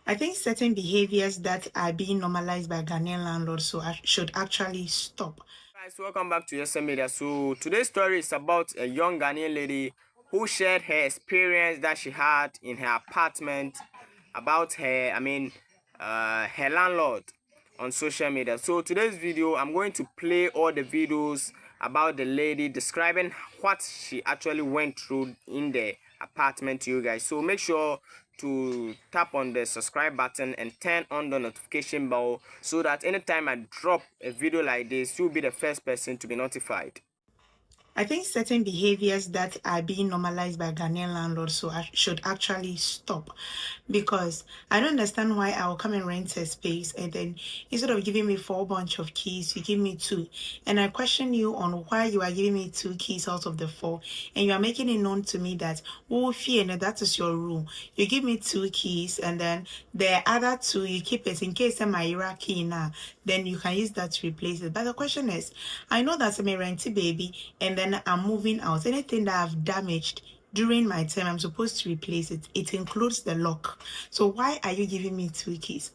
I think certain behaviors that are being normalized by Ghanaian landlords should actually stop. Guys, welcome back to Yesa Media. So today's story is about a young Ghanaian lady who shared her experience that she had in her apartment about her landlord on social media. So today's video, I'm going to play all the videos about the lady describing what she actually went through in the apartment to you guys. So make sure to tap on the subscribe button and turn on the notification bell so that anytime I drop a video like this, you'll be the first person to be notified. I think certain behaviors that are being normalized by Ghanaian landlords should actually stop, because I don't understand why I'll come and rent a space and then instead of giving me 4 bunch of keys, you give me 2. And I question you on why you are giving me 2 keys out of the 4, and you are making it known to me that, oh, fear, no, that is your rule. You give me 2 keys and then the other 2, you keep it in case my Ira key now, then you can use that to replace it. But the question is, I know that I'm a renty baby and then I'm moving out. Anything that I've damaged during my time, I'm supposed to replace it. It includes the lock. So why are you giving me 2 keys?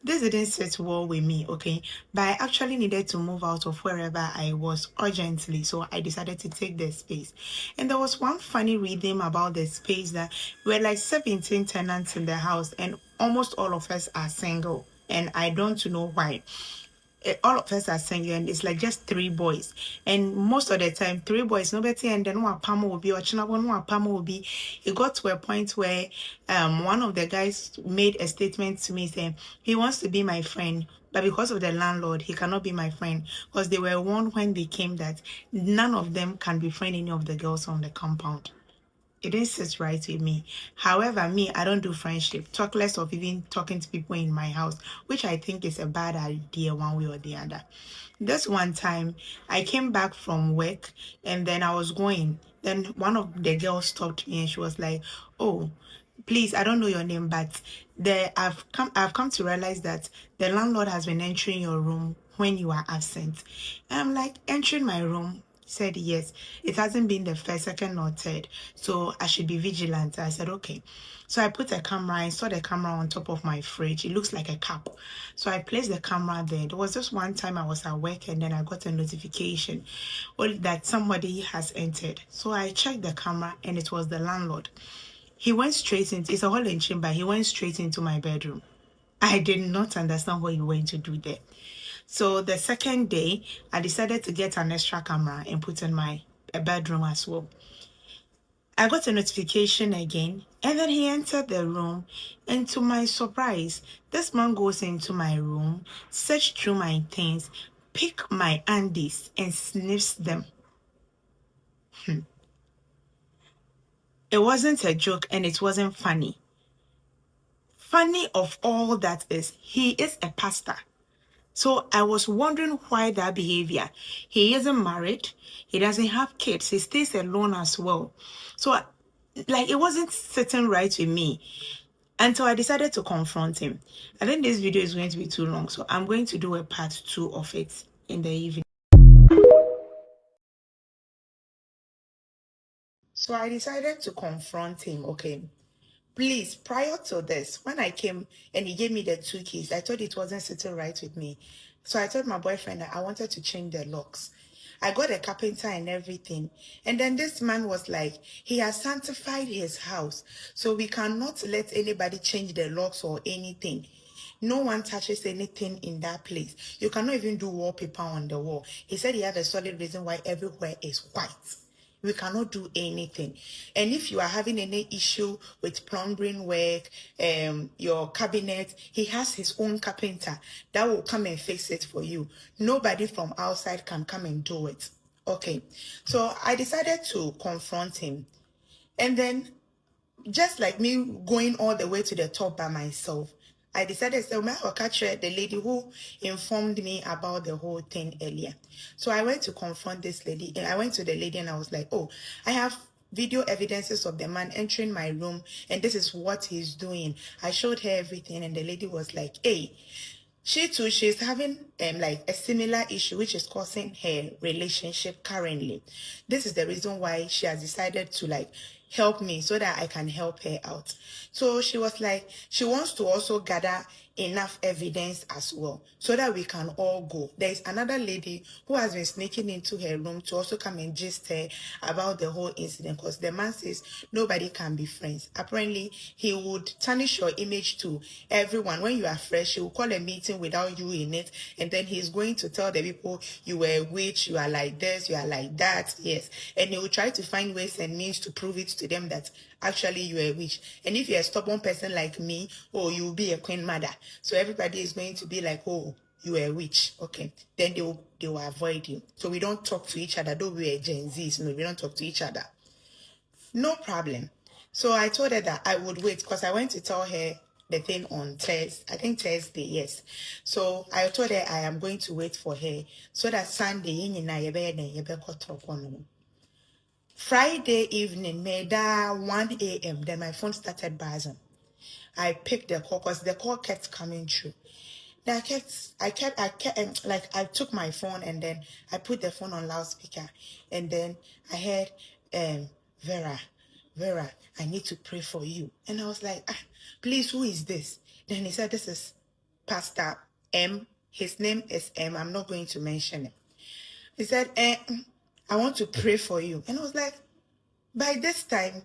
This didn't sit well with me, okay? But I actually needed to move out of wherever I was urgently, so I decided to take the space. And there was one funny rhythm about the space, that we're like 17 tenants in the house and almost all of us are single. And I don't know why. All of us are single, and it's like just 3 boys, and most of the time 3 boys nobody, and then one pam will be or one pam will be. It got to a point where one of the guys made a statement to me saying he wants to be my friend, but because of the landlord he cannot be my friend, because they were warned when they came that none of them can befriend any of the girls on the compound. It didn't sit right with me. However, me, I don't do friendship. Talk less of even talking to people in my house, which I think is a bad idea one way or the other. This one time, I came back from work and then I was going. Then one of the girls stopped me and she was like, "Oh, please, I don't know your name, but I've come to realize that the landlord has been entering your room when you are absent." And I'm like, "Entering my room?" Said yes. It hasn't been the first, second, or third, so I should be vigilant. I said okay. So I put a camera. I saw the camera on top of my fridge. It looks like a cap. So I placed the camera there. There was just one time I was at work and then I got a notification that somebody has entered. So I checked the camera and it was the landlord. He went straight into, it's a hall and chamber. He went straight into my bedroom. I did not understand what he went to do there. So the second day, I decided to get an extra camera and put in my bedroom as well. I got a notification again, and then he entered the room, and to my surprise, this man goes into my room, search through my things, pick my undies, and sniffs them. It wasn't a joke, and it wasn't funny. Funny of all that is, he is a pastor. So I was wondering why that behavior. He isn't married. He doesn't have kids. He stays alone as well. So like it wasn't sitting right with me until I decided to confront him. I think this video is going to be too long, so I'm going to do a part 2 of it in the evening. So I decided to confront him, okay? Please, prior to this, when I came and he gave me the 2 keys, I thought it wasn't sitting right with me. So I told my boyfriend that I wanted to change the locks. I got a carpenter and everything. And then this man was like, he has sanctified his house, so we cannot let anybody change the locks or anything. No one touches anything in that place. You cannot even do wallpaper on the wall. He said he had a solid reason why everywhere is white. We cannot do anything. And if you are having any issue with plumbing work, your cabinet, he has his own carpenter that will come and fix it for you. Nobody from outside can come and do it. Okay. So I decided to confront him. And then, just like me going all the way to the top by myself, I decided to catch the lady who informed me about the whole thing earlier. So I went to confront this lady, and I went to the lady and I was like, "Oh, I have video evidences of the man entering my room, and this is what he's doing." I showed her everything, and the lady was like, "Hey, she too, she's having like a similar issue which is causing her relationship currently. This is the reason why she has decided to like help me so that I can help her out. So she was like, she wants to also gather enough evidence as well so that we can all go. There's another lady who has been sneaking into her room to also come and gist her about the whole incident, because the man says nobody can be friends. Apparently, he would tarnish your image to everyone. When you are fresh, he will call a meeting without you in it, and then he's going to tell the people you were a witch, you are like this, you are like that. Yes, and he will try to find ways and means to prove it to them that actually you are a witch. And if you're a stubborn person like me, oh, you'll be a queen mother. So everybody is going to be like, oh, you are a witch. Okay, then they will avoid you. So we don't talk to each other. Though we are Gen Zs, no, we don't talk to each other. No problem. So I told her that I would wait, because I went to tell her the thing on Thursday. I think Thursday, yes. So I told her I am going to wait for her so that Sunday, Friday evening, made 1 a.m. Then my phone started buzzing. I picked the call because the call kept coming through. Then like I took my phone and then I put the phone on loudspeaker, and then I heard, Vera, I need to pray for you. And I was like, please, who is this? Then he said, this is Pastor M. His name is M. I'm not going to mention it. He said, I want to pray for you. And I was like, by this time,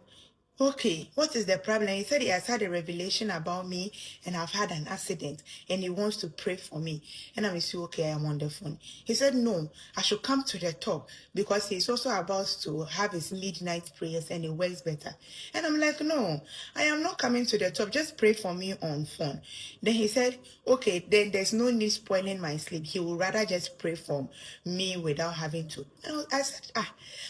okay, what is the problem? He said he has had a revelation about me and I've had an accident and he wants to pray for me. And I'm saying, okay, I'm on the phone. He said, no, I should come to the top because he's also about to have his midnight prayers and it works better. And I'm like, no, I am not coming to the top. Just pray for me on phone. Then he said, okay, then there's no need spoiling my sleep. He would rather just pray for me without having to. And I said,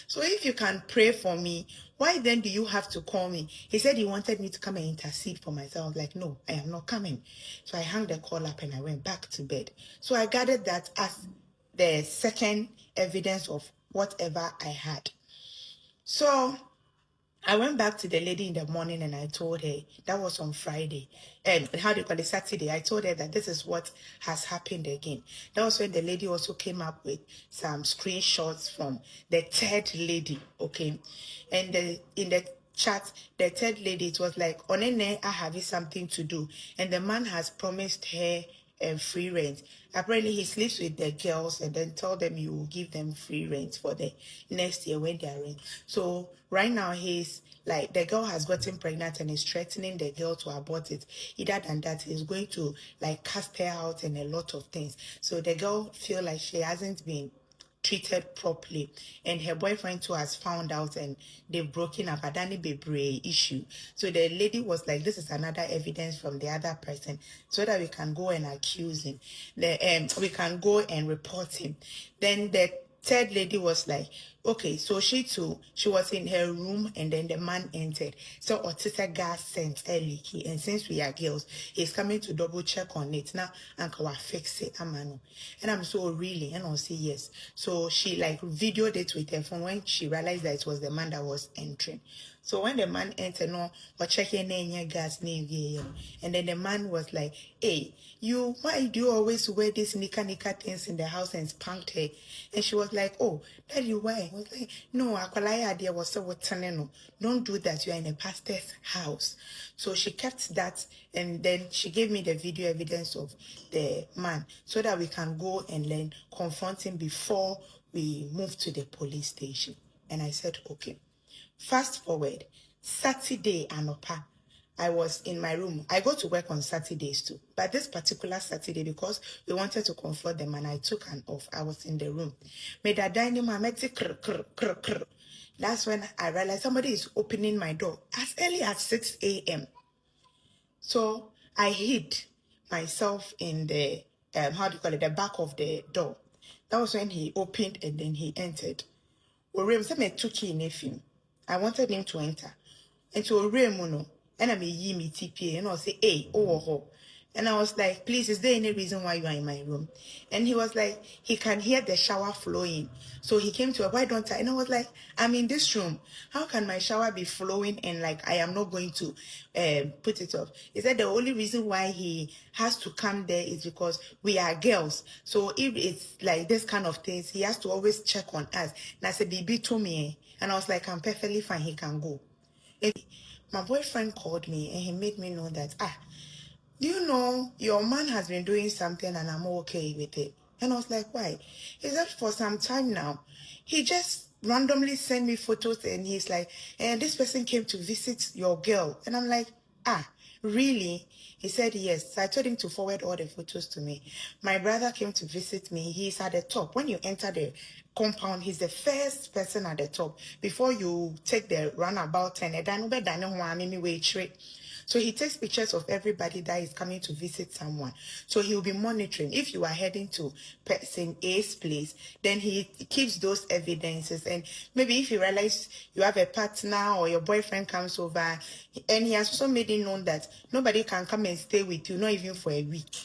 so if you can pray for me, why then do you have to call me? He said he wanted me to come and intercede for myself. I was like, no, I am not coming. So I hung the call up and I went back to bed. So I gathered that as the second evidence of whatever I had. So I went back to the lady in the morning and I told her, that was on Friday, and how do you call it, Saturday. I told her that this is what has happened again. That was when the lady also came up with some screenshots from the third lady, okay? And in the chat, the third lady, it was like, Onene, I have something to do. And the man has promised her free rent. Apparently, he sleeps with the girls and then tell them you will give them free rent for the next year when they are in. So right now, he's like, the girl has gotten pregnant and is threatening the girl to abort it. Either than that, he's going to like cast her out and a lot of things. So the girl feel like she hasn't been treated properly, and her boyfriend too has found out and they've broken up. Adani Bebre issue. So the lady was like, this is another evidence from the other person so that we can go and accuse him. We can go and report him. Then the third lady was like, okay, so she was in her room and then the man entered. So Otisa gas sent early, and since we are girls, he's coming to double check on it. Now, Uncle will fix it, Amano. And I'm so really, and I'll say yes. So she like videoed it with her phone when she realized that it was the man that was entering. So when the man entered, no, or checking in gas name, and then the man was like, hey, why do you always wear these nika things in the house, and spanked her? And she was like, oh, daddy, why? I was like, no, akwalaya idea was so what no. Don't do that. You are in a pastor's house. So she kept that, and then she gave me the video evidence of the man so that we can go and then confront him before we move to the police station. And I said, okay. Fast forward, Saturday anopa, I was in my room. I go to work on Saturdays too. But this particular Saturday, because we wanted to confront them and I took an off, I was in the room. Made a dining room, I met it, That's when I realized somebody is opening my door as early as 6 a.m. So I hid myself in the, the back of the door. That was when he opened and then he entered. I wanted him to enter. And so Remuno, and I may ye me TPA, and I'll say, hey, oh. And I was like, please, is there any reason why you are in my room? And he was like, he can hear the shower flowing. So he came to her, why don't I? And I was like, I'm in this room. How can my shower be flowing and like I am not going to put it off? He said the only reason why he has to come there is because we are girls. So if it's like this kind of things, he has to always check on us. And I said, BB to me. And I was like, I'm perfectly fine. He can go. My boyfriend called me and he made me know that, do you know your man has been doing something and I'm okay with it? And I was like, why? He said for some time now, he just randomly sent me photos and he's like, and this person came to visit your girl. And I'm like, really? He said yes. So I told him to forward all the photos to me. My brother came to visit me. He's at the top. When you enter the compound, he's the first person at the top. Before you take the runabout and so he takes pictures of everybody that is coming to visit someone. So he'll be monitoring. If you are heading to person A's place, then he keeps those evidences. And maybe if he realizes you have a partner or your boyfriend comes over, and he has also made it known that nobody can come and stay with you, not even for a week.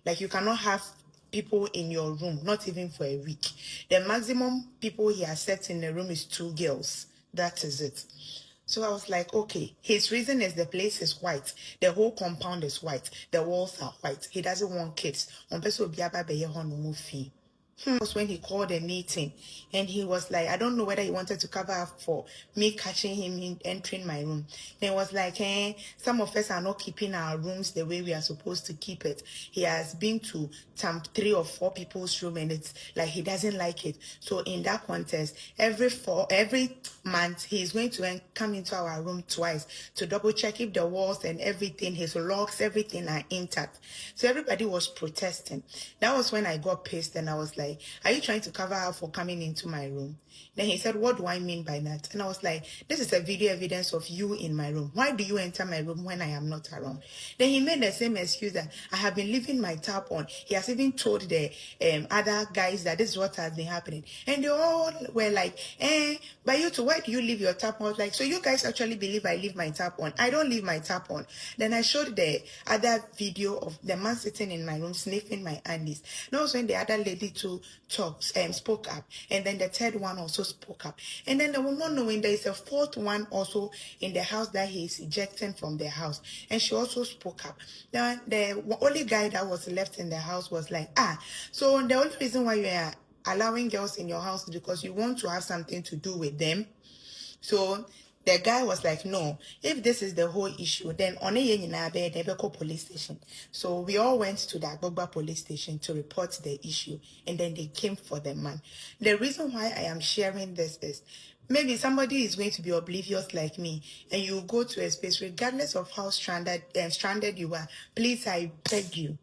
Like you cannot have people in your room, not even for a week. The maximum people he has set in the room is 2 girls. That is it. So I was like, okay, his reason is the place is white. The whole compound is white. The walls are white. He doesn't want kids. Was when he called a meeting and he was like, I don't know whether he wanted to cover up for me catching him in entering my room. Then it was like, some of us are not keeping our rooms the way we are supposed to keep it. He has been to some 3 or 4 people's room and it's like he doesn't like it. So in that contest, every month he's going to come into our room twice to double check if the walls and everything, his locks, everything are intact. So everybody was protesting. That was when I got pissed and I was like, are you trying to cover up for coming into my room? Then he said, what do I mean by that? And I was like, this is a video evidence of you in my room. Why do you enter my room when I am not around? Then he made the same excuse that I have been leaving my tap on. He has even told the other guys that this is what has been happening. And they all were like, but you too, why do you leave your tap on? I was like, so you guys actually believe I leave my tap on? I don't leave my tap on. Then I showed the other video of the man sitting in my room sniffing my undies. That was when the other lady too spoke up. And then the third one also spoke up. And then they were not knowing there is a 4th one also in the house that he is ejecting from the house. And she also spoke up. Now, the only guy that was left in the house was like, so the only reason why you are allowing girls in your house is because you want to have something to do with them. So the guy was like, no, if this is the whole issue, then on a police station. So we all went to the Agbogba police station to report the issue, and then they came for the man. The reason why I am sharing this is maybe somebody is going to be oblivious like me, and you go to a space, regardless of how stranded you are, please, I beg you,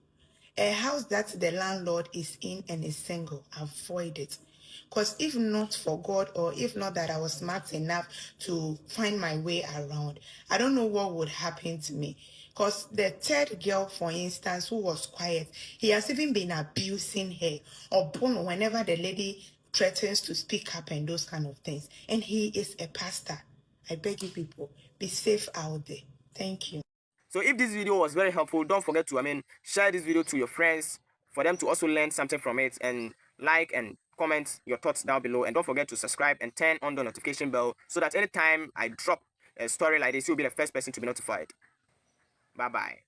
a house that the landlord is in and is single, avoid it. Because if not for God, or if not that I was smart enough to find my way around, I don't know what would happen to me. Because the third girl, for instance, who was quiet, he has even been abusing her or whenever the lady threatens to speak up and those kind of things. And he is a pastor. I beg you people, be safe out there. Thank you. So if this video was very helpful, don't forget to share this video to your friends for them to also learn something from it, and like and comment your thoughts down below, and don't forget to subscribe and turn on the notification bell so that anytime I drop a story like this, you'll be the first person to be notified. Bye bye.